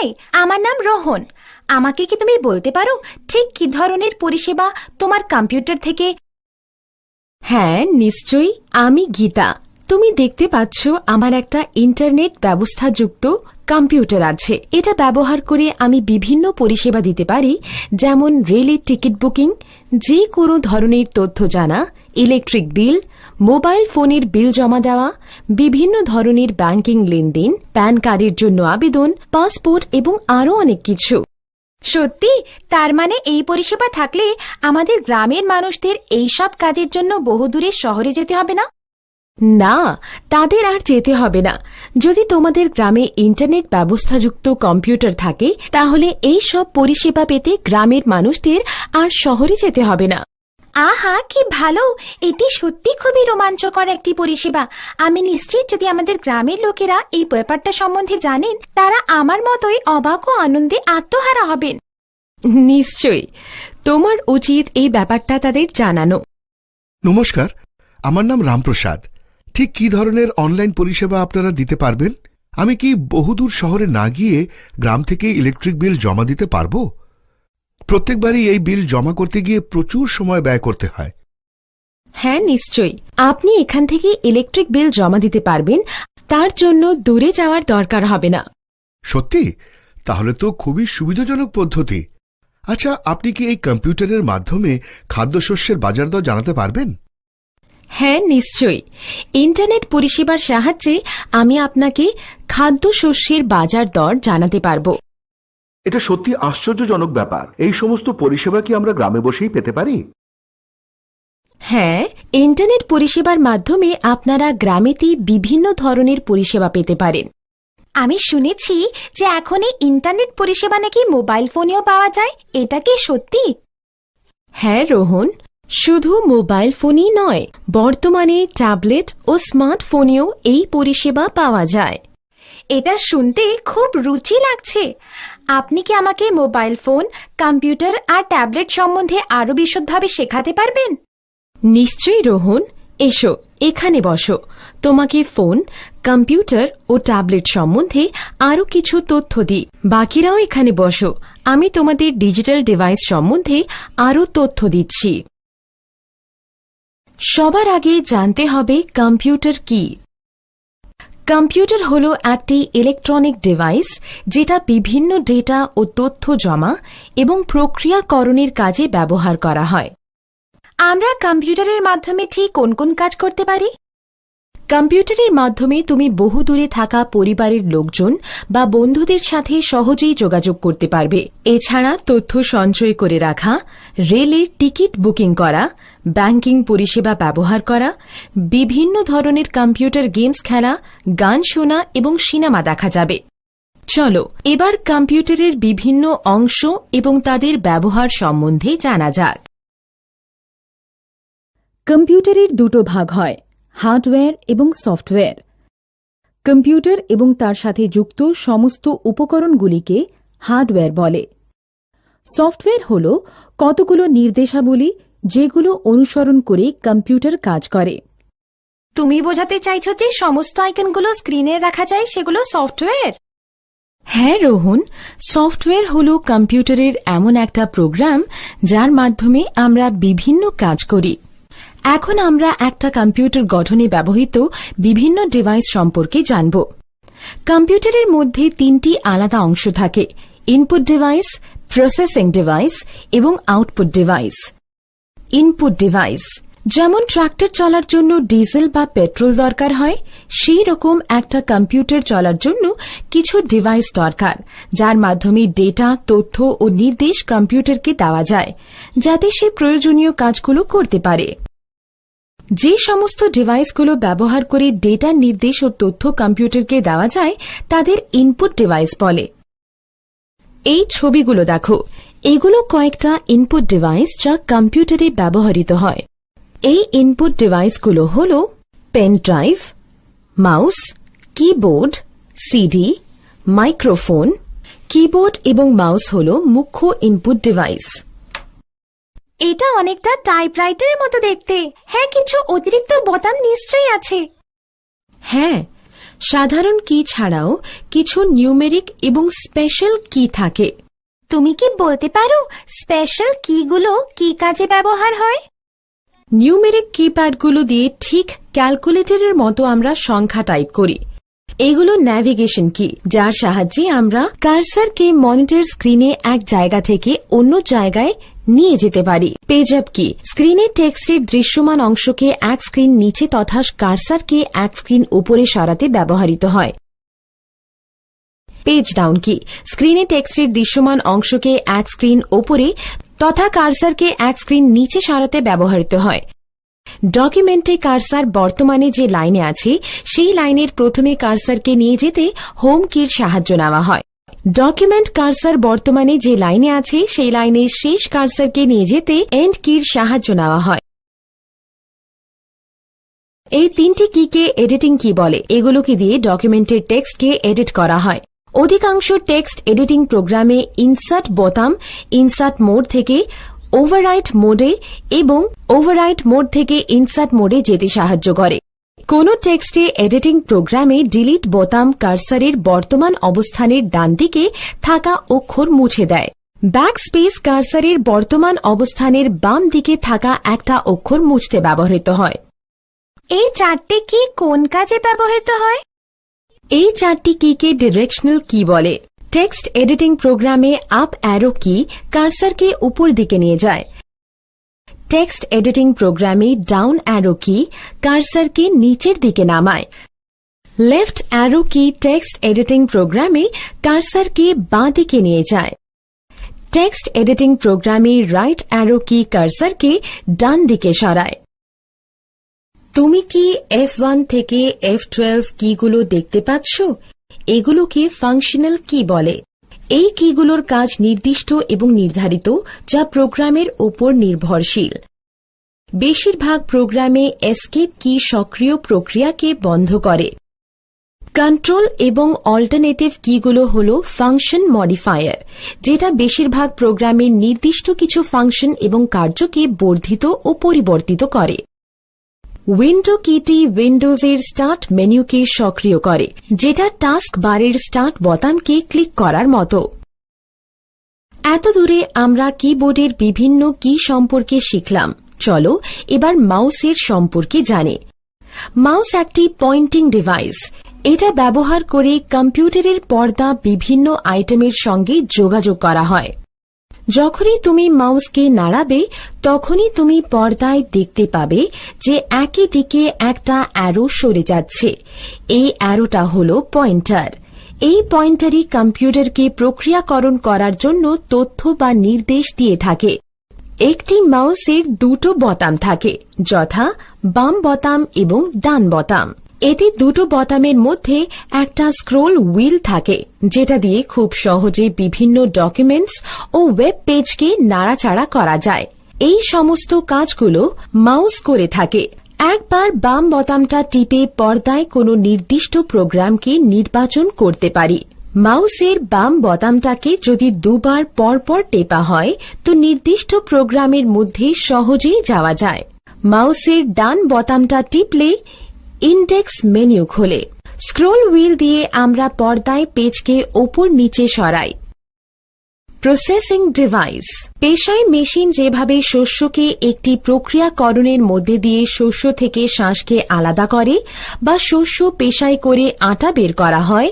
High, আমার নাম রোহন। আমাকে কি তুমি বলতে পারো ঠিক কি ধরনের পরিষেবা তোমার কম্পিউটার থেকে? হ্যাঁ, নিশ্চয়ই। আমি গীতা। তুমি দেখতে পাচ্ছ আমার একটা ইন্টারনেট ব্যবস্থাযুক্ত কম্পিউটার আছে। এটা ব্যবহার করে আমি বিভিন্ন পরিষেবা দিতে পারি, যেমন রেলের টিকিট বুকিং, যে কোনো ধরনের তথ্য জানা, ইলেকট্রিক বিল, মোবাইল ফোনের বিল জমা দেওয়া, বিভিন্ন ধরনের ব্যাংকিং লেনদেন, প্যান কার্ডের জন্য আবেদন, পাসপোর্ট এবং আরও অনেক কিছু। সত্যি? তার মানে এই পরিষেবা থাকলে আমাদের গ্রামের মানুষদের এই সব কাজের জন্য বহুদূরে শহরে যেতে হবে না? না, তাদের আর যেতে হবে না। যদি তোমাদের গ্রামে ইন্টারনেট ব্যবস্থাযুক্ত কম্পিউটার থাকে, তাহলে এই সব পরিষেবা পেতে গ্রামের মানুষদের আর শহরে যেতে হবে না। আহা, কি ভালো! এটি সত্যি খুবই রোমাঞ্চকর একটি পরিষেবা। আমি নিশ্চিত যদি আমাদের গ্রামের লোকেরা এই ব্যাপারটা সম্বন্ধে জানেন, তারা আমার মতোই অবাক ও আনন্দে আত্মহারা হবেন। নিশ্চয়ই, তোমার উচিত এই ব্যাপারটা তাদের জানানো। নমস্কার, আমার নাম রামপ্রসাদ। ঠিক কি ধরনের অনলাইন পরিষেবা আপনারা দিতে পারবেন? আমি কি বহুদূর শহরে না গিয়ে গ্রাম থেকে ইলেকট্রিক বিল জমা দিতে পারবো? প্রত্যেকবারই এই বিল জমা করতে গিয়ে প্রচুর সময় ব্যয় করতে হয়। হ্যাঁ, নিশ্চয়ই। আপনি এখান থেকে ইলেকট্রিক বিল জমা দিতে পারবেন। তার জন্য দূরে যাওয়ার দরকার হবে না। সত্যি? তাহলে তো খুবই সুবিধাজনক পদ্ধতি। আচ্ছা, আপনি কি এই কম্পিউটারের মাধ্যমে খাদ্যশস্যের বাজার দর জানাতে পারবেন? হ্যাঁ, নিশ্চয়ই। ইন্টারনেট পরিষেবার সাহায্যে আমি আপনাকে খাদ্যশস্যের বাজার দর জানাতে পারব। এটা সত্যি আশ্চর্যজনক ব্যাপার। এই সমস্ত পরিষেবা কি আমরা গ্রামে বসেই পেতে পারি? হ্যাঁ, ইন্টারনেট পরিষেবার মাধ্যমে আপনারা গ্রামেতেই বিভিন্ন ধরনের পরিষেবা পেতে পারেন। আমি শুনেছি যে এখন এই ইন্টারনেট পরিষেবা নাকি মোবাইল ফোনেও পাওয়া যায়। এটা কি সত্যি? হ্যাঁ রোহন, শুধু মোবাইল ফোনই নয়, বর্তমানে ট্যাবলেট ও স্মার্টফোনেও এই পরিষেবা পাওয়া যায়। এটা শুনতে খুব রুচি লাগছে। আপনি কি আমাকে মোবাইল ফোন, কম্পিউটার আর ট্যাবলেট সম্বন্ধে আরো বিশদভাবে শেখাতে পারবেন? নিশ্চয়ই রোহন, এসো এখানে বসো। তোমাকে ফোন, কম্পিউটার ও ট্যাবলেট সম্বন্ধে আরও কিছু তথ্য দিই। বাকিরাও এখানে বসো, আমি তোমাদের ডিজিটাল ডিভাইস সম্বন্ধে আরও তথ্য দিচ্ছি। সবার আগে জানতে হবে কম্পিউটার কি। কম্পিউটার হল একটি ইলেকট্রনিক ডিভাইস যেটা বিভিন্ন ডেটা ও তথ্য জমা এবং প্রক্রিয়াকরণের কাজে ব্যবহার করা হয়। আমরা কম্পিউটারের মাধ্যমে ঠিক কোন কোন কাজ করতে পারি? কম্পিউটারের মাধ্যমে তুমি বহু দূরে থাকা পরিবারের লোকজন বা বন্ধুদের সাথে সহজেই যোগাযোগ করতে পারবে। এছাড়া তথ্য সঞ্চয় করে রাখা, রেলের টিকিট বুকিং করা, ব্যাংকিং পরিষেবা ব্যবহার করা, বিভিন্ন ধরনের কম্পিউটার গেমস খেলা, গান শোনা এবং সিনেমা দেখা যাবে। চলো এবার কম্পিউটারের বিভিন্ন অংশ এবং তাদের ব্যবহার সম্বন্ধে জানা যাক। কম্পিউটারের দুটো ভাগ হয়, হার্ডওয়্যার এবং সফটওয়্যার। কম্পিউটার এবং তার সাথে যুক্ত সমস্ত উপকরণগুলিকে হার্ডওয়্যার বলে। সফটওয়্যার হল কতগুলো নির্দেশাবলী যেগুলো অনুসরণ করে কম্পিউটার কাজ করে। তুমি বোঝাতে চাইছো যে সমস্ত আইকনগুলো স্ক্রিনে দেখা যায় সেগুলো সফটওয়্যার? হ্যাঁ রোহন, সফটওয়্যার হল কম্পিউটারের এমন একটা প্রোগ্রাম যার মাধ্যমে আমরা বিভিন্ন কাজ করি। এখন আমরা একটা কম্পিউটার গঠনে ব্যবহৃত বিভিন্ন ডিভাইস সম্পর্কে জানব। কম্পিউটারের মধ্যে তিনটি আলাদা অংশ থাকে: ইনপুট ডিভাইস, প্রসেসিং ডিভাইস এবং আউটপুট ডিভাইস। ইনপুট ডিভাইস যেমন ট্রাক্টর চলার জন্য ডিজেল বা পেট্রোল দরকার হয়, সেই রকম একটা কম্পিউটার চলার জন্য কিছু ডিভাইস দরকার, যার মাধ্যমে ডেটা, তথ্য ও নির্দেশ কম্পিউটারকে দেওয়া যায় যাতে সে প্রয়োজনীয় কাজগুলো করতে পারে। যে সমস্ত ডিভাইসগুলো ব্যবহার করে ডেটা, নির্দেশ ও তথ্য কম্পিউটারকে দেওয়া যায় তাদের ইনপুট ডিভাইস বলে। এই ছবিগুলো দেখো, এগুলো কয়েকটা ইনপুট ডিভাইস যা কম্পিউটারে ব্যবহৃত হয়। এই ইনপুট ডিভাইসগুলো হল pen drive, mouse, keyboard, CD, microphone. Keyboard এবং মাউস হল মুখ্য ইনপুট ডিভাইস। এটা অনেকটা টাইপরাইটারের মতো দেখতে। হ্যাঁ, কিছু অতিরিক্ত বোতাম নিশ্চয়ই আছে। হ্যাঁ, সাধারণ কি ছাড়াও কিছু নিউমেরিক এবং স্পেশাল কি থাকে। তুমি কি বলতে পারো স্পেশাল কিগুলো কি কাজে ব্যবহার হয়? নিউমেরিক কিপ্যাডগুলো দিয়ে ঠিক ক্যালকুলেটরের মতো আমরা সংখ্যা টাইপ করি। এগুলো ন্যাভিগেশন কি, যার সাহায্যে আমরা কার্সারকে মনিটর স্ক্রিনে এক জায়গা থেকে অন্য জায়গায় নিয়ে যেতে পারি। পেজ আপ কি স্ক্রিনে টেক্সটের দৃশ্যমান অংশকে এক স্ক্রিন নিচে তথা কার্সারকে এক স্ক্রিন উপরে সরাতে ব্যবহৃত হয়। পেজ ডাউন কি স্ক্রিনে টেক্সটের দৃশ্যমান অংশকে এক স্ক্রিন উপরে তথা কার্সারকে এক স্ক্রিন নিচে সরাতে ব্যবহৃত হয়। ডকুমেন্টে কার্সার বর্তমানে যে লাইনে আছে সেই লাইনের প্রথমে কার্সারকে নিয়ে যেতে হোম কির সাহায্য নেওয়া হয়। ডকুমেন্ট কার্সার বর্তমানে যে লাইনে আছে সেই লাইনের শেষ কার্সারকে নিয়ে যেতে এন্ড কির সাহায্য নেওয়া হয়। এই তিনটি কিকে এডিটিং কি বলে। এগুলোকে দিয়ে ডকুমেন্টের টেক্সটকে এডিট করা হয়। অধিকাংশ টেক্সট এডিটিং প্রোগ্রামে ইনসার্ট বোতাম ইনসার্ট মোড থেকে ওভাররাইট মোডে এবং ওভাররাইট মোড থেকে ইনসার্ট মোডে যেতে সাহায্য করে। কোন টেক্সটে এডিটিং প্রোগ্রামে ডিলিট বোতাম কার্সারের বর্তমান অবস্থানের ডান দিকে থাকা অক্ষর মুছে দেয়। ব্যাকস্পেস কার্সারের বর্তমান অবস্থানের বাম দিকে থাকা একটা অক্ষর মুছতে ব্যবহৃত হয়। এই চারটে কি কোন কাজে ব্যবহৃত হয়? এই চারটি কিকে ডিরেকশনাল কি বলে। টেক্সট এডিটিং প্রোগ্রামে আপ অ্যারো কি কার্সারকে উপর দিকে নিয়ে যায়। টেক্সট এডিটিং প্রোগ্রামে ডাউন অ্যারো কি কার্সারকে নিচের দিকে নামায়। লেফট অ্যারো কি টেক্সট এডিটিং প্রোগ্রামে কার্সারকে বাঁ দিকে নিয়ে যায়। টেক্সট এডিটিং প্রোগ্রামে রাইট অ্যারো কি কার্সারকে ডান দিকে সরায়। তুমি কি F1 থেকে F12 কিগুলো দেখতে পাচ্ছ? এগুলোকে ফাংশনাল কি বলে। এই কিগুলোর কাজ নির্দিষ্ট এবং নির্ধারিত, যা প্রোগ্রামের ওপর নির্ভরশীল। বেশিরভাগ প্রোগ্রামে এসকেপ কি সক্রিয় প্রক্রিয়াকে বন্ধ করে। কন্ট্রোল এবং অল্টারনেটিভ কিগুলো হল ফাংশন মডিফায়ার, যেটা বেশিরভাগ প্রোগ্রামে নির্দিষ্ট কিছু ফাংশন এবং কার্যকে বর্ধিত ও পরিবর্তিত করে। উইন্ডো কিটি উইন্ডোজের স্টার্ট মেনুকে সক্রিয় করে, যেটা টাস্ক বারের স্টার্ট বোতামকে ক্লিক করার মতো। এত দূরে আমরা কিবোর্ডের বিভিন্ন কি সম্পর্কে শিখলাম। চলো এবার মাউসের সম্পর্কে জানি। মাউস একটি পয়েন্টিং ডিভাইস। এটা ব্যবহার করে কম্পিউটারের পর্দা বিভিন্ন আইটেমের সঙ্গে যোগাযোগ করা হয়। যখনই তুমি মাউসকে নাড়াবে তখনই তুমি পর্দায় দেখতে পাবে যে একই দিকে একটা অ্যারো সরে যাচ্ছে। এই অ্যারোটা হল পয়েন্টার। এই পয়েন্টারই কম্পিউটারকে প্রক্রিয়াকরণ করার জন্য তথ্য বা নির্দেশ দিয়ে থাকে। একটি মাউসের দুটো বোতাম থাকে, যথা বাম বোতাম এবং ডান বোতাম। এতে দুটো বোতামের মধ্যে একটা স্ক্রোল হুইল থাকে, যেটা দিয়ে খুব সহজে বিভিন্ন ডকুমেন্টস ও ওয়েব পেজকে নাড়াচাড়া করা যায়। এই সমস্ত কাজগুলো মাউস করে থাকে। একবার বাম বোতামটা টিপে পর্দায় কোনো নির্দিষ্ট প্রোগ্রামকে নির্বাচন করতে পারি। মাউসের বাম বোতামটাকে যদি দুবার পরপর টেপা হয় তো নির্দিষ্ট প্রোগ্রামের মধ্যে সহজেই যাওয়া যায়। মাউসের ডান বোতামটা টিপলে ইন্ডেক্স মেনু খোলে। স্ক্রোল হুইল দিয়ে আমরা পর্দায় পেজকে ওপর নিচে সরাই। প্রসেসিং ডিভাইস পেশায় মেশিন যেভাবে শস্যকে একটি প্রক্রিয়াকরণের মধ্যে দিয়ে শস্য থেকে শাঁসকে আলাদা করে বা শস্য পেশায় করে আটা বের করা হয়,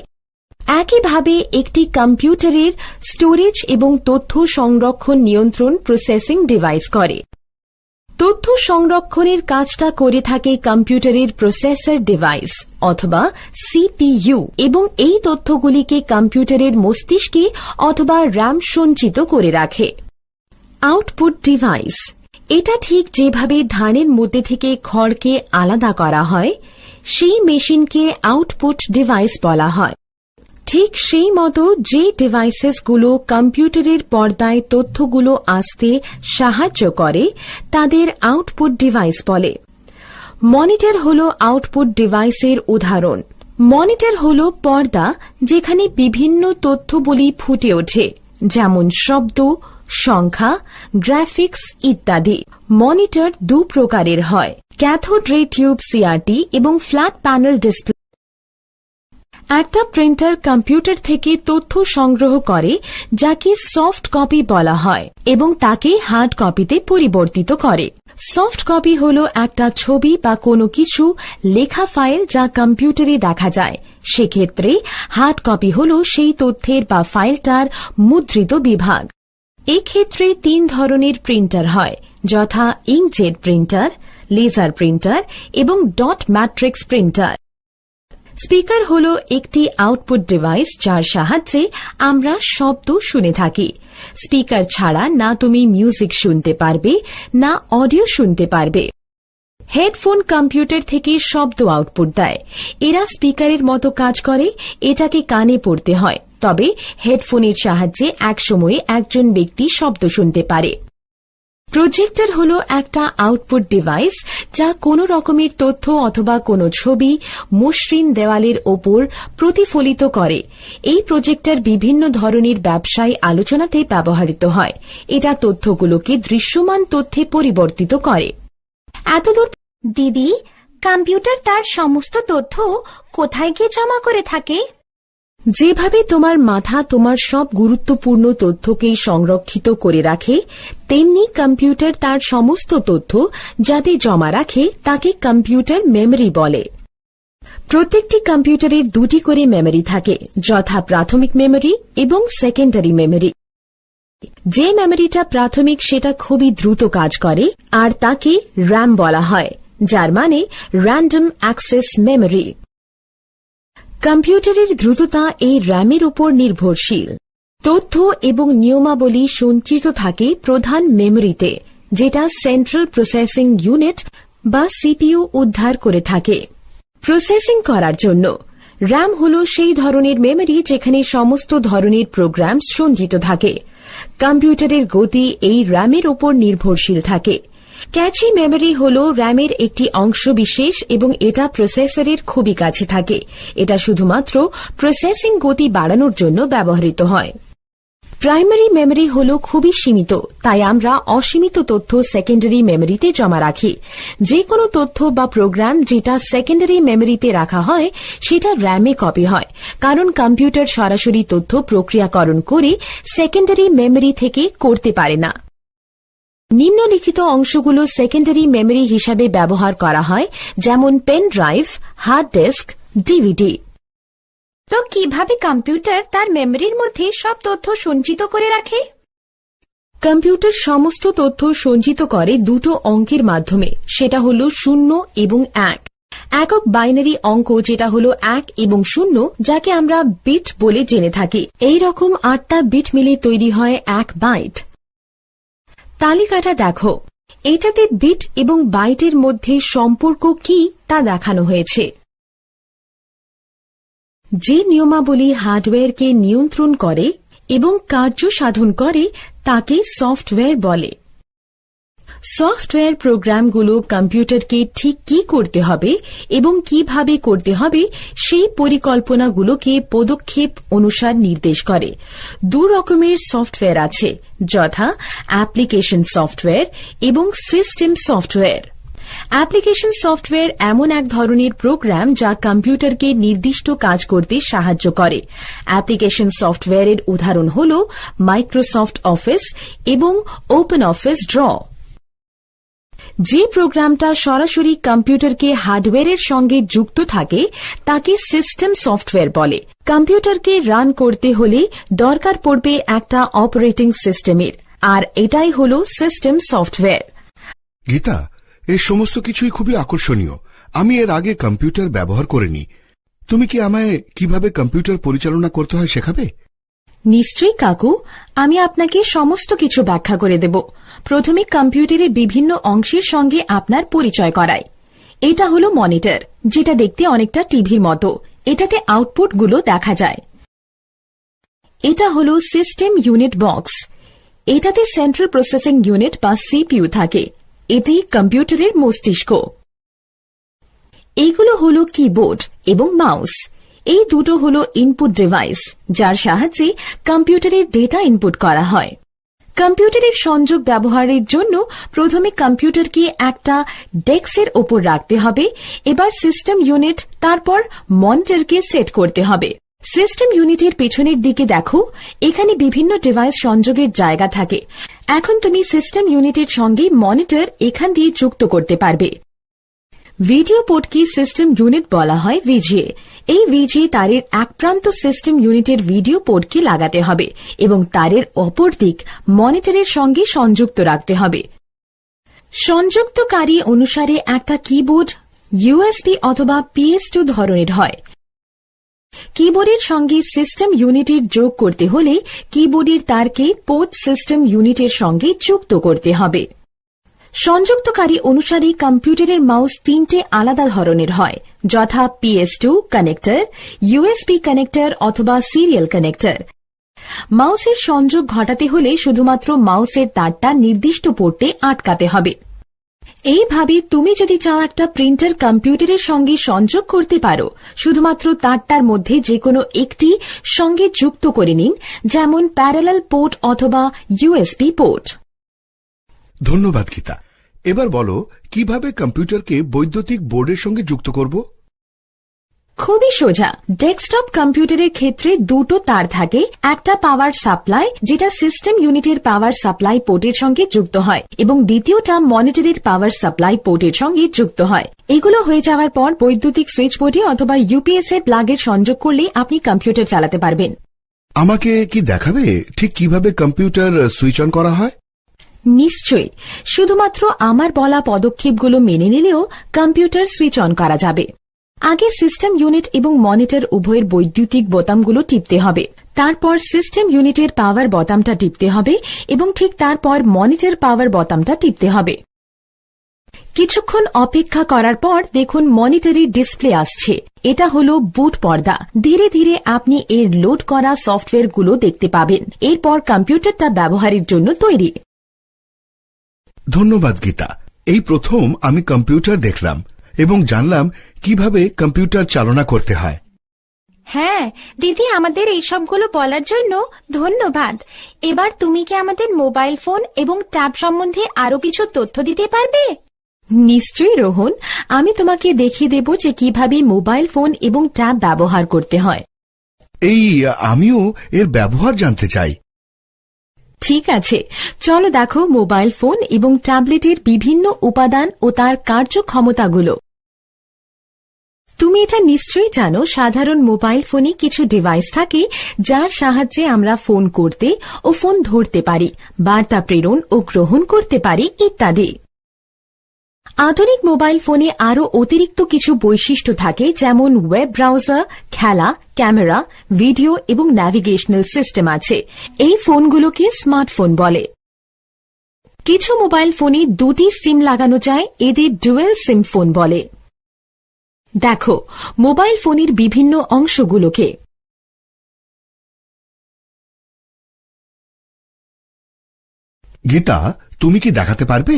একইভাবে একটি কম্পিউটারের স্টোরেজ এবং তথ্য সংরক্ষণ নিয়ন্ত্রণ প্রসেসিং ডিভাইস করে। তথ্য সংরক্ষণের কাজটা করে থাকে কম্পিউটারের প্রসেসর ডিভাইস অথবা সিপিইউ, এবং এই তথ্যগুলিকে কম্পিউটারের মস্তিষ্কে অথবা র্যাম সঞ্চিত করে রাখে। আউটপুট ডিভাইস এটা ঠিক যেভাবে ধানের মধ্যে থেকে খড়কে আলাদা করা হয়, সেই মেশিনকে আউটপুট ডিভাইস বলা হয়। ঠিক সেই মতো যে ডিভাইসেসগুলো কম্পিউটারের পর্দায় তথ্যগুলো আসতে সাহায্য করে তাদের আউটপুট ডিভাইস বলে। মনিটর হল আউটপুট ডিভাইসের উদাহরণ। মনিটর হল পর্দা যেখানে বিভিন্ন তথ্যবলী ফুটে ওঠে, যেমন শব্দ, সংখ্যা, গ্রাফিক্স ইত্যাদি। মনিটর দু প্রকারের হয়, ক্যাথোড রে টিউব সিআরটি এবং ফ্ল্যাট প্যানেল ডিসপ্লে। একটা প্রিন্টার কম্পিউটার থেকে তথ্য সংগ্রহ করে যাকে সফট কপি বলা হয় এবং তাকে হার্ড কপিতে পরিবর্তিত করে। সফট কপি হল একটা ছবি বা কোনো কিছু লেখা ফাইল যা কম্পিউটারে দেখা যায়। সেক্ষেত্রে হার্ড কপি হল সেই তথ্যের বা ফাইলটার মুদ্রিত বিভাগ। এক্ষেত্রে 3 ধরনের প্রিন্টার হয়, যথা ইঙ্কজেট প্রিন্টার, লেজার প্রিন্টার এবং ডট ম্যাট্রিক্স প্রিন্টার। স্পিকার হল একটি আউটপুট ডিভাইস যার সাহায্যে আমরা শব্দ শুনে থাকি। স্পিকার ছাড়া না তুমি মিউজিক শুনতে পারবে না অডিও শুনতে পারবে। হেডফোন কম্পিউটার থেকে শব্দ আউটপুট দেয়। এরা স্পিকারের মতো কাজ করে, এটাকে কানে পড়তে হয়, তবে হেডফোনের সাহায্যে একসময়ে একজন ব্যক্তি শব্দ শুনতে পারে। প্রজেক্টর হল একটা আউটপুট ডিভাইস যা কোনো রকমের তথ্য অথবা কোনো ছবি মসৃণ দেওয়ালের ওপর প্রতিফলিত করে। এই প্রজেক্টর বিভিন্ন ধরনের ব্যবসায়ী আলোচনাতে ব্যবহৃত হয়। এটা তথ্যগুলোকে দৃশ্যমান তথ্যে পরিবর্তিত করে। এতদূর দিদি, কম্পিউটার তার সমস্ত তথ্য কোথায় গিয়ে জমা করে থাকে? যেভাবে তোমার মাথা তোমার সব গুরুত্বপূর্ণ তথ্যকে সংরক্ষিত করে রাখে, তেমনি কম্পিউটার তার সমস্ত তথ্য যাতে জমা রাখে তাকে কম্পিউটার মেমরি বলে। প্রত্যেকটি কম্পিউটারের 2টি করে মেমরি থাকে, যথা প্রাথমিক মেমরি এবং সেকেন্ডারি মেমরি। যে মেমরিটা প্রাথমিক সেটা খুবই দ্রুত কাজ করে আর তাকে র্যাম বলা হয়, যার মানে র্যান্ডম অ্যাক্সেস মেমরি। কম্পিউটারের দ্রুততা এই র্যামের উপর নির্ভরশীল। তথ্য এবং নিয়মাবলী সঞ্চিত থাকে প্রধান মেমরিতে, যেটা সেন্ট্রাল প্রসেসিং ইউনিট বা সিপিইউ উদ্ধার করে থাকে। প্রসেসিং করার জন্য র্যাম হল সেই ধরনের মেমরি যেখানে সমস্ত ধরনের প্রোগ্রাম সঞ্চিত থাকে। কম্পিউটারের গতি এই র্যামের উপর নির্ভরশীল থাকে। ক্যাচি মেমরি হল র্যামের একটি অংশ বিশেষ এবং এটা প্রসেসরের খুবই কাছে থাকে। এটা শুধুমাত্র প্রসেসিং গতি বাড়ানোর জন্য ব্যবহৃত হয়। প্রাইমারি মেমরি হল খুবই সীমিত, তাই আমরা অসীমিত তথ্য সেকেন্ডারি মেমরিতে জমা রাখি। যে কোনো তথ্য বা প্রোগ্রাম যেটা সেকেন্ডারি মেমরিতে রাখা হয় সেটা র্যামে কপি হয়, কারণ কম্পিউটার সরাসরি তথ্য প্রক্রিয়াকরণ করে সেকেন্ডারি মেমরি থেকে করতে পারে না। নিম্নলিখিত অংশগুলো সেকেন্ডারি মেমরি হিসাবে ব্যবহার করা হয়, যেমন pen drive, hard disk, DVD. তো কিভাবে কম্পিউটার তার মেমরির মধ্যে সব তথ্য সঞ্চিত করে রাখে? কম্পিউটার সমস্ত তথ্য সঞ্চিত করে 2টো অঙ্কের মাধ্যমে, সেটা হল 0 এবং 1। একক বাইনারি অঙ্ক যেটা হল 1 এবং 0, যাকে আমরা বিট বলে জেনে থাকি। এই রকম 8টা বিট মিলে তৈরি হয় 1 বাইট। তালিকাটা দেখো, এটাতে বিট এবং বাইটের মধ্যে সম্পর্ক কি তা দেখানো হয়েছে। যে নিয়মাবলী হার্ডওয়্যারকে নিয়ন্ত্রণ করে এবং কার্য সাধন করে তাকে সফটওয়্যার বলে। সফটওয়্যার প্রোগ্রামগুলো কম্পিউটারকে ঠিক কি করতে হবে এবং কিভাবে করতে হবে সেই পরিকল্পনাগুলোকে পদক্ষেপ অনুসার নির্দেশ করে। 2 রকমের সফটওয়্যার আছে, যথা অ্যাপ্লিকেশন সফটওয়্যার এবং সিস্টেম সফটওয়্যার। অ্যাপ্লিকেশন সফটওয়্যার এমন এক ধরনের প্রোগ্রাম যা কম্পিউটারকে নির্দিষ্ট কাজ করতে সাহায্য করে। অ্যাপ্লিকেশন সফটওয়্যারের উদাহরণ হল মাইক্রোসফট অফিস এবং ওপেন অফিস ড্র। যে প্রোগ্রামটা সরাসরি কম্পিউটারকে হার্ডওয়্যারের সঙ্গে যুক্ত থাকে তাকে সিস্টেম সফটওয়্যার বলে। কম্পিউটারকে রান করতে হলে দরকার পড়বে একটা অপারেটিং সিস্টেমের, আর এটাই হল সিস্টেম সফটওয়্যার। গীতা, এই সমস্ত কিছুই খুবই আকর্ষণীয়। আমি এর আগে কম্পিউটার ব্যবহার করিনি। তুমি কি আমায় কিভাবে কম্পিউটার পরিচালনা করতে হয় শেখাবে? নিশ্চয়ই কাকু, আমি আপনাকে সমস্ত কিছু ব্যাখ্যা করে দেব। প্রথমে কম্পিউটারের বিভিন্ন অংশের সঙ্গে আপনার পরিচয় করাই। এটা হলো মনিটর, যেটা দেখতে অনেকটা টিভির মতো। এটাতে আউটপুটগুলো দেখা যায়। এটা হলো সিস্টেম ইউনিট বক্স। এটাতে সেন্ট্রাল প্রসেসিং ইউনিট বা সিপিইউ থাকে। এটি কম্পিউটারের মস্তিষ্ক। এইগুলো হলো কিবোর্ড এবং মাউস। এই দুটো হলো ইনপুট ডিভাইস, যার সাহায্যে কম্পিউটারের ডেটা ইনপুট করা হয়। কম্পিউটারের সংযোগ ব্যবহারের জন্য প্রথমে কম্পিউটারকে একটা ডেস্কের ওপর রাখতে হবে। এবার সিস্টেম ইউনিট তারপর মনিটরকে সেট করতে হবে। সিস্টেম ইউনিটের পেছনের দিকে দেখো, এখানে বিভিন্ন ডিভাইস সংযোগের জায়গা থাকে। এখন তুমি সিস্টেম ইউনিটের সঙ্গে মনিটর এখান দিয়ে যুক্ত করতে পারবে। ভিডিও পোর্টকে সিস্টেম ইউনিট বলা হয় ভিজিএ। এই ভিজিএ তারের এক প্রান্ত সিস্টেম ইউনিটের ভিডিও পোর্টকে লাগাতে হবে এবং তারের অপর দিক মনিটরের সঙ্গে সংযুক্ত রাখতে হবে। সংযুক্তকারী অনুসারে একটা কিবোর্ড ইউএসবি অথবা PS2 ধরনের হয়। কিবোর্ডের সঙ্গে সিস্টেম ইউনিটের যোগ করতে হলে কিবোর্ডের তারকে পোর্ট সিস্টেম ইউনিটের সঙ্গে যুক্ত করতে হবে। সংযুক্তকারী অনুসারে কম্পিউটারের মাউস তিনটে আলাদা ধরনের হয়, যথা PS2 কানেক্টর, USB কানেক্টর অথবা সিরিয়াল কানেক্টর। মাউসের সংযোগ ঘটাতে হলে শুধুমাত্র মাউসের তারটা নির্দিষ্ট পোর্টে আটকাতে হবে। এইভাবে তুমি যদি চাও একটা প্রিন্টার কম্পিউটারের সঙ্গে সংযোগ করতে পারো, শুধুমাত্র তারটার মধ্যে যে কোনো একটি সঙ্গে যুক্ত করে নিন, যেমন প্যারালাল পোর্ট অথবা USB পোর্ট। ধন্যবাদ গীতা। এবার বলো কিভাবে কম্পিউটারকে বৈদ্যুতিক বোর্ডের সঙ্গে যুক্ত করব। খুবই সোজা। ডেস্কটপ কম্পিউটারের ক্ষেত্রে দুটো তার থাকে, একটা পাওয়ার সাপ্লাই যেটা সিস্টেম ইউনিটের পাওয়ার সাপ্লাই পোর্টের সঙ্গে যুক্ত হয় এবং দ্বিতীয়টা মনিটরের পাওয়ার সাপ্লাই পোর্টের সঙ্গে যুক্ত হয়। এগুলো হয়ে যাওয়ার পর বৈদ্যুতিক সুইচ বোর্ডে অথবা UPS এর প্লাগের সংযোগ করলে আপনি কম্পিউটার চালাতে পারবেন। আমাকে কি দেখাবে ঠিক কিভাবে কম্পিউটার সুইচ অন করা হয়? নিশ্চয়ই। শুধুমাত্র আমার বলা পদক্ষেপগুলো মেনে নিলেও কম্পিউটার সুইচ অন করা যাবে। আগে সিস্টেম ইউনিট এবং মনিটর উভয়ের বৈদ্যুতিক বোতামগুলো টিপতে হবে। তারপর সিস্টেম ইউনিটের পাওয়ার বোতামটা টিপতে হবে এবং ঠিক তারপর মনিটর পাওয়ার বোতামটা টিপতে হবে। কিছুক্ষণ অপেক্ষা করার পর দেখুন মনিটরের ডিসপ্লে আসছে। এটা হলো বুট পর্দা। ধীরে ধীরে আপনি এর লোড করা সফটওয়্যারগুলো দেখতে পাবেন। এরপর কম্পিউটারটা ব্যবহারের জন্য তৈরি। ধন্যবাদ গীতা। এই প্রথম আমি কম্পিউটার দেখলাম এবং জানলাম কিভাবে কম্পিউটার চালনা করতে হয়। হ্যাঁ দিদি, আমাদের এইসবগুলো বলার জন্য ধন্যবাদ। এবার তুমি কি আমাদের মোবাইল ফোন এবং ট্যাব সম্বন্ধে আরো কিছু তথ্য দিতে পারবে? নিশ্চয়ই রোহন, আমি তোমাকে দেখিয়ে দেব যে কিভাবে মোবাইল ফোন এবং ট্যাব ব্যবহার করতে হয়। আমিও এর ব্যবহার জানতে চাই। ঠিক আছে, চলো দেখো মোবাইল ফোন এবং ট্যাবলেটের বিভিন্ন উপাদান ও তার কার্যক্ষমতাগুলো। তুমি এটা নিশ্চয়ই জানো, সাধারণ মোবাইল ফোনে কিছু ডিভাইস থাকে যার সাহায্যে আমরা ফোন করতে ও ফোন ধরতে পারি, বার্তা প্রেরণ ও গ্রহণ করতে পারি ইত্যাদি। আধুনিক মোবাইল ফোনে আরও অতিরিক্ত কিছু বৈশিষ্ট্য থাকে, যেমন ওয়েব ব্রাউজার, খেলা, ক্যামেরা, ভিডিও এবং ন্যাভিগেশনাল সিস্টেম আছে। এই ফোনগুলোকে স্মার্টফোন বলে। কিছু মোবাইল ফোনে দুটি সিম লাগানো যায়, এদের ডুয়েল সিম ফোন বলে। দেখো মোবাইল ফোনের বিভিন্ন অংশগুলোকে। গীতা, তুমি কি দেখাতে পারবে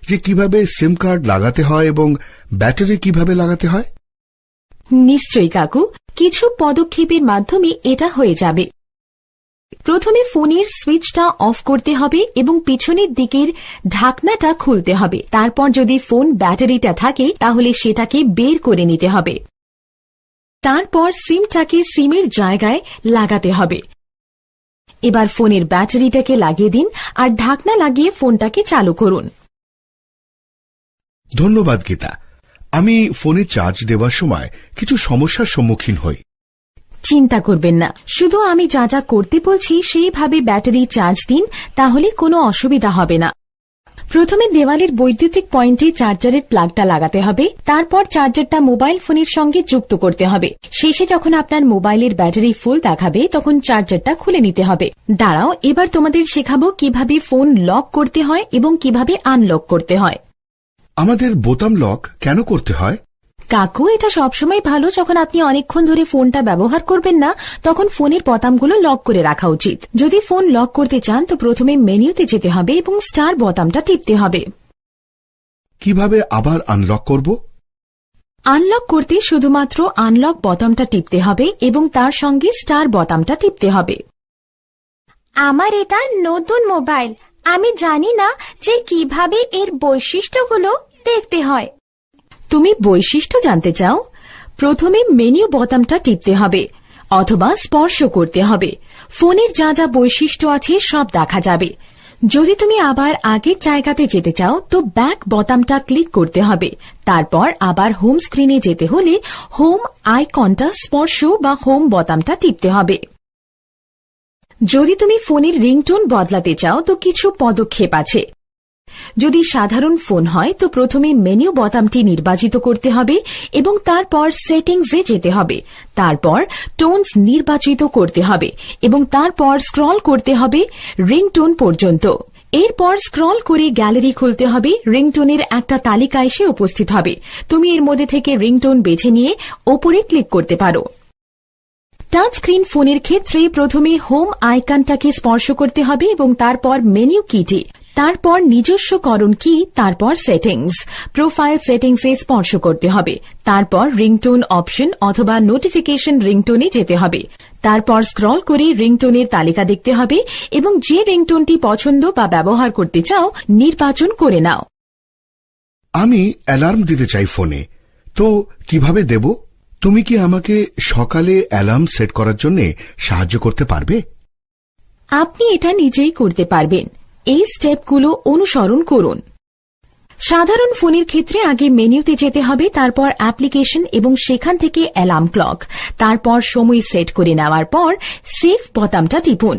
যে কিভাবে সিম কার্ড লাগাতে হয় এবং ব্যাটারি কিভাবে লাগাতে হয়? নিশ্চয়ই কাকু, কিছু পদক্ষেপের মাধ্যমে এটা হয়ে যাবে। প্রথমে ফোনের সুইচটা অফ করতে হবে এবং পিছনের দিকের ঢাকনাটা খুলতে হবে। তারপর যদি ফোন ব্যাটারিটা থাকে তাহলে সেটাকে বের করে নিতে হবে। তারপর সিমটাকে সিমের জায়গায় লাগাতে হবে। এবার ফোনের ব্যাটারিটাকে লাগিয়ে দিন আর ঢাকনা লাগিয়ে ফোনটাকে চালু করুন। ধন্যবাদ গীতা। আমি ফোনে চার্জ দেওয়ার সময় কিছু সমস্যার সম্মুখীন হই। চিন্তা করবেন না, শুধু আমি যা যা করতে বলছি সেইভাবে ব্যাটারি চার্জ দিন, তাহলে কোনো অসুবিধা হবে না। প্রথমে দেওয়ালের বৈদ্যুতিক পয়েন্টে চার্জারের প্লাগটা লাগাতে হবে। তারপর চার্জারটা মোবাইল ফোনের সঙ্গে যুক্ত করতে হবে। শেষে যখন আপনার মোবাইলের ব্যাটারি ফুল দেখাবে তখন চার্জারটা খুলে নিতে হবে। দাঁড়াও, এবার তোমাদের শেখাবো কিভাবে ফোন লক করতে হয় এবং কিভাবে আনলক করতে হয়। আমাদের বোতাম লক কেন করতে হয়? কাকু, এটা সবসময় ভালো যখন আপনি অনেকক্ষণ ধরে ফোনটা ব্যবহার করবেন না, তখন ফোনের বোতামগুলো লক করে রাখা উচিত। যদি ফোন লক করতে চান তো প্রথমে মেনুতে যেতে হবে এবং স্টার বোতামটা টিপতে হবে। কিভাবে আবার আনলক করব? আনলক করতে শুধুমাত্র আনলক বোতামটা টিপতে হবে এবং তার সঙ্গে স্টার বোতামটা টিপতে হবে। আমার এটা নতুন মোবাইল, আমি জানি না যে কিভাবে এর বৈশিষ্ট্যগুলো দেখতে হয়। তুমি বৈশিষ্ট্য জানতে চাও? প্রথমে মেনু বোতামটা টিপতে হবে অথবা স্পর্শ করতে হবে। ফোনের যা যা বৈশিষ্ট্য আছে সব দেখা যাবে। যদি তুমি আবার আগের জায়গাতে যেতে চাও তো ব্যাক বোতামটা ক্লিক করতে হবে। তারপর আবার হোম স্ক্রিনে যেতে হলে হোম আইকনটা স্পর্শ বা হোম বোতামটা টিপতে হবে। যদি তুমি ফোনের রিংটোন বদলাতে চাও তো কিছু পদক্ষেপ আছে। যদি সাধারণ ফোন হয় তো প্রথমে মেনু বোতামটি নির্বাচিত করতে হবে এবং তারপর সেটিংসে যেতে হবে। তারপর টোনস নির্বাচিত করতে হবে এবং তারপর স্ক্রল করতে হবে রিংটোন পর্যন্ত। এরপর স্ক্রল করে গ্যালারি খুলতে হবে। রিংটোনের একটা তালিকা এসে উপস্থিত হবে। তুমি এর মধ্যে থেকে রিংটোন বেছে নিয়ে ওপরে ক্লিক করতে পারো। টাচ স্ক্রিন ফোনের ক্ষেত্রে প্রথমে হোম আইকনটাকে স্পর্শ করতে হবে এবং তারপর মেনু কিটি, তারপর নিজস্বকরণ কি, তারপর সেটিংস, প্রোফাইল সেটিংসে স্পর্শ করতে হবে। তারপর রিংটোন অপশন অথবা নোটিফিকেশন রিংটোনে যেতে হবে। তারপর স্ক্রল করে রিংটোনের তালিকা দেখতে হবে এবং যে রিংটোনটি পছন্দ বা ব্যবহার করতে চাও নির্বাচন করে নাও। আমি অ্যালার্ম দিতে চাই ফোনে, তো কিভাবে দেব? তুমি কি আমাকে সকালে অ্যালার্ম সেট করার জন্য সাহায্য করতে পারবে? আপনি এটা নিজেই করতে পারবেন। এই স্টেপগুলো অনুসরণ করুন। সাধারণ ফোনের ক্ষেত্রে আগে মেনুতে যেতে হবে, তারপর অ্যাপ্লিকেশন এবং সেখান থেকে অ্যালার্ম ক্লক, তারপর সময় সেট করে নেওয়ার পর সেভ বোতামটা টিপুন।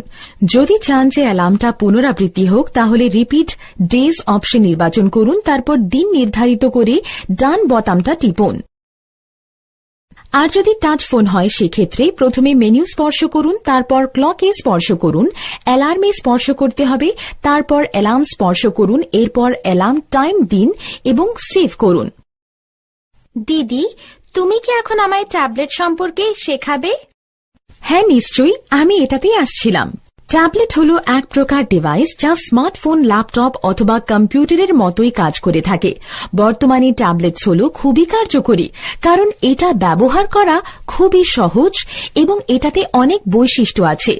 যদি চান যে অ্যালার্মটা পুনরাবৃত্তি হোক তাহলে রিপিট ডেজ অপশন নির্বাচন করুন, তারপর দিন নির্ধারিত করে ডান বোতামটা টিপুন। আর যদি টাচ ফোন হয় সেক্ষেত্রে প্রথমে মেনু স্পর্শ করুন, তারপর ক্লকে স্পর্শ করুন, অ্যালার্মে স্পর্শ করতে হবে, তারপর অ্যালার্ম স্পর্শ করুন, এরপর অ্যালার্ম টাইম দিন এবং সেভ করুন। দিদি, তুমি কি এখন আমায় ট্যাবলেট সম্পর্কে শেখাবে? হ্যাঁ নিশ্চয়ই, আমি এটাতেই আসছিলাম। ট্যাবলেট হল এক প্রকার ডিভাইস যা স্মার্টফোন, ল্যাপটপ অথবা কম্পিউটারের মতোই কাজ করে থাকে। বর্তমানে ট্যাবলেটস হল খুবই কার্যকরী, কারণ এটা ব্যবহার করা খুবই সহজ এবং এটাতে অনেক বৈশিষ্ট্য আছে।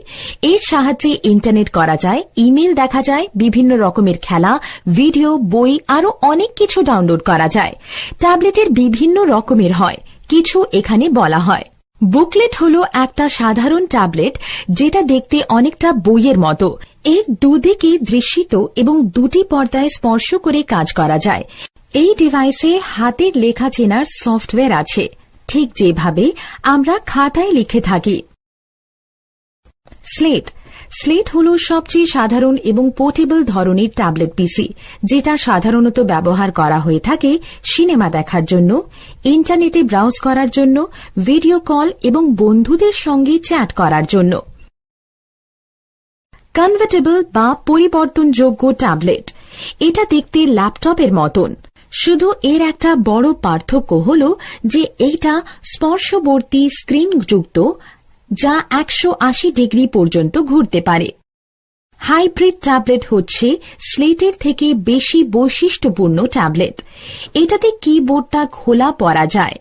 এর সাহায্যে ইন্টারনেট করা যায়, ইমেল দেখা যায়, বিভিন্ন রকমের খেলা, ভিডিও, বই আরো অনেক কিছু ডাউনলোড করা যায়। ট্যাবলেটের বিভিন্ন রকমের হয়, কিছু এখানে বলা হয়। বুকলেট হল একটা সাধারণ ট্যাবলেট যেটা দেখতে অনেকটা বইয়ের মতো। এর দুদিকে দৃশ্যিত এবং দুটি পর্দায় স্পর্শ করে কাজ করা যায়। এই ডিভাইসে হাতের লেখা চেনার সফটওয়্যার আছে, ঠিক যেভাবে আমরা খাতায় লিখে থাকি। স্লেট হল সবচেয়ে সাধারণ এবং পোর্টেবল ধরনের ট্যাবলেট পিসি, যেটা সাধারণত ব্যবহার করা হয়ে থাকে সিনেমা দেখার জন্য, ইন্টারনেটে ব্রাউজ করার জন্য, ভিডিও কল এবং বন্ধুদের সঙ্গে চ্যাট করার জন্য। কনভার্টেবল বা পরিবর্তনযোগ্য ট্যাবলেট, এটা দেখতে ল্যাপটপের মতন, শুধু এর একটা বড় পার্থক্য হল যে এইটা স্পর্শবর্তী স্ক্রিনযুক্ত যা 180 ডিগ্রি পর্যন্ত ঘুরতে পারে। হাইব্রিড ট্যাবলেট হচ্ছে স্লেটের থেকে বেশি বৈশিষ্ট্যপূর্ণ ট্যাবলেট। এটাতে কিবোর্ডটা খোলা পড়া যায়,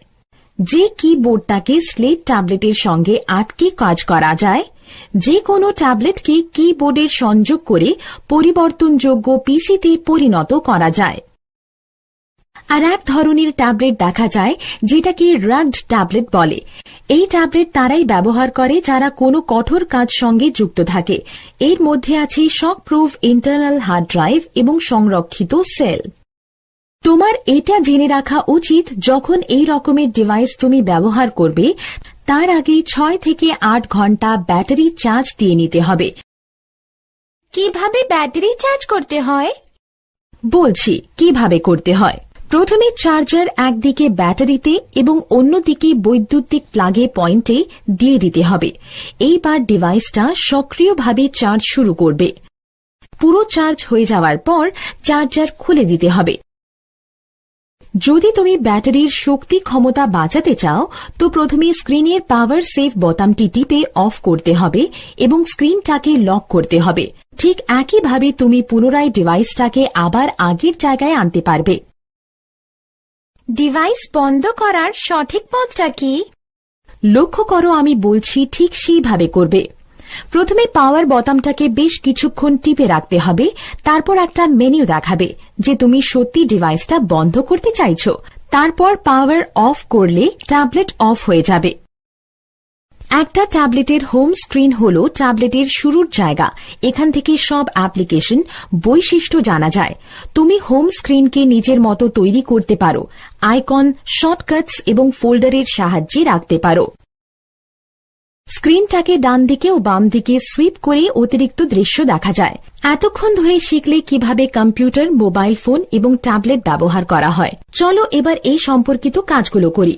যে কিবোর্ডটাকে স্লেট ট্যাবলেটের সঙ্গে আটকে কাজ করা যায়। যে কোনো ট্যাবলেটকে কিবোর্ডের সংযোগ করে পরিবর্তনযোগ্য পিসিতে পরিণত করা যায়। আর এক ধরনের ট্যাবলেট দেখা যায় যেটাকে রাগড ট্যাবলেট বলে। এই ট্যাবলেট তারাই ব্যবহার করে যারা কোনো কঠোর কাজ সঙ্গে যুক্ত থাকে। এর মধ্যে আছে শক প্রুফ ইন্টারনাল হার্ড ড্রাইভ এবং সংরক্ষিত সেল। তোমার এটা জেনে রাখা উচিত যখন এই রকমের ডিভাইস তুমি ব্যবহার করবে তার আগে 6 থেকে 8 ঘন্টা ব্যাটারি চার্জ দিয়ে নিতে হবে। কিভাবে ব্যাটারি চার্জ করতে হয়? বলছি কিভাবে করতে হয়। প্রথমে চার্জার একদিকে ব্যাটারিতে এবং অন্যদিকে বৈদ্যুতিক প্লাগে পয়েন্টে দিয়ে দিতে হবে। এইবার ডিভাইসটা সক্রিয়ভাবে চার্জ শুরু করবে। পুরো চার্জ হয়ে যাওয়ার পর চার্জার খুলে দিতে হবে। যদি তুমি ব্যাটারির শক্তি ক্ষমতা বাঁচাতে চাও তো প্রথমে স্ক্রিনের পাওয়ার সেভ বোতামটি টিপে অফ করতে হবে এবং স্ক্রিনটাকে লক করতে হবে। ঠিক একইভাবে তুমি পুনরায় ডিভাইসটাকে আবার আগের জায়গায় আনতে পারবে। ডিভাইস বন্ধ করার সঠিক পথটা কি? লক্ষ্য করো, আমি বলছি ঠিক সেইভাবে করবে। প্রথমে পাওয়ার বোতামটাকে বেশ কিছুক্ষণ টিপে রাখতে হবে, তারপর একটা মেনু দেখাবে যে তুমি সত্যি ডিভাইসটা বন্ধ করতে চাইছো। তারপর পাওয়ার অফ করলে ট্যাবলেট অফ হয়ে যাবে। একটা ট্যাবলেটের হোম স্ক্রিন হল ট্যাবলেটের শুরুর জায়গা। এখান থেকে সব অ্যাপ্লিকেশন বৈশিষ্ট্য জানা যায়। তুমি হোম স্ক্রিনকে নিজের মতো তৈরি করতে পারো, আইকন, শর্টকাটস এবং ফোল্ডারের সাহায্যে রাখতে পারো। স্ক্রিনটাকে ডান দিকে ও বাম দিকে সুইপ করে অতিরিক্ত দৃশ্য দেখা যায়। এতক্ষণ ধরে শিখলে কিভাবে কম্পিউটার, মোবাইল ফোন এবং ট্যাবলেট ব্যবহার করা হয়। চলো এবার এই সম্পর্কিত কাজগুলো করি।